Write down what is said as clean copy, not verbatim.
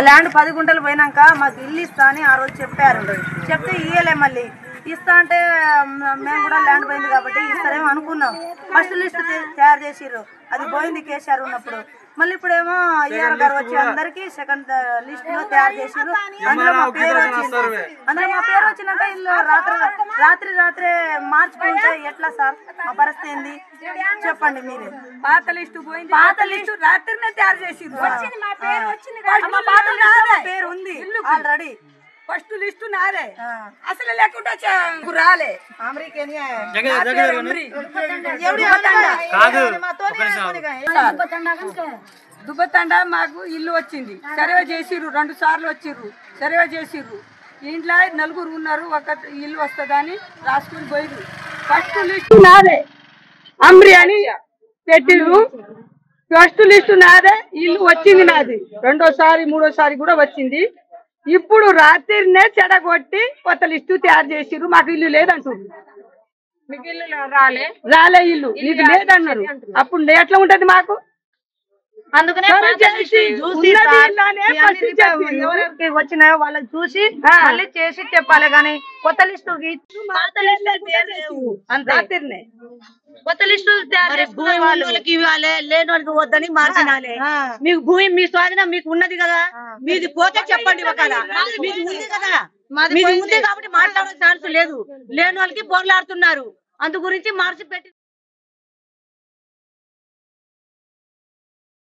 Land 10 గుంటలు పోయినాక మాకు ఇల్లు ఇస్తా అని ఆ రోజు చెప్పారు. చెప్తే ఇయ్యలే. మళ్ళీ ఇస్తా అంటే మేము కూడా ల్యాండ్ పోయింది కాబట్టి ఇస్తారేమో అనుకున్నాం. ఫస్ట్ లిస్ట్ తయారు చేసిర్రు, అది పోయింది కేసీఆర్ ఉన్నప్పుడు. మళ్ళీ ఇప్పుడేమో ఈఆర్ గారు వచ్చి అందరికి సెకండ్ లిస్ట్ లో తయారు చేసిర్రు. అందులో మా పేరు వచ్చింది. వచ్చినాక ఇల్లు రాత్రి మార్చుకుంటే ఎట్లా సార్? మా పరిస్థితి ఏంది చెప్పండి మీరే. పాత లిస్టు పోయింది, పాత లిస్టు రాత్రినే తయారు చేసిర్రు. పేరు ఉంది ఆల్రెడీ. ఫస్ట్ లిస్టు నాదే, అసలు లేకుండా రాలే. దుబ్బతండ మాకు ఇల్లు వచ్చింది, సర్వే చేసిర్రు. 2 సార్లు వచ్చిర్రు, సర్వే చేసిర్రు. ఇంట్లో 4 ఉన్నారు, ఒక ఇల్లు వస్తుందని రాసుకుని పోయిర్రు. ఫస్ట్ లిస్టు నాదే, అమ్రి అని పెట్టిర్రు. ఫస్ట్ లిస్టు నాదే, ఇల్లు వచ్చింది నాది. 2సారి 3సారి కూడా వచ్చింది. ఇప్పుడు రాత్రినే చెడగొట్టి కొత్త లిస్టు తయారు చేసిర్రు. మాకు ఇల్లు లేదంటారు. రాలే ఇల్లు నీకు లేదన్నారు. అప్పుడు ఎట్లా ఉంటది మాకు? అందుకనే వచ్చిన వాళ్ళకి చూసి మళ్ళీ చేసి చెప్పాలి. కానీ కొత్త లిస్టు కొత్త లిస్టు వాళ్ళకి ఇవ్వాలి, లేని వాళ్ళకి వద్దని మార్చినాలే. మీకు భూమి మీ స్వాధీనం మీకు ఉన్నది కదా, మీది పోతే చెప్పండి. ఒకవేళ మీది ఉంది కదా, మీది ఉంది కాబట్టి మాట్లాడే ఛాన్స్ లేదు. లేని వాళ్ళకి బోర్లాడుతున్నారు. అందు గురించి మార్చి పెట్టి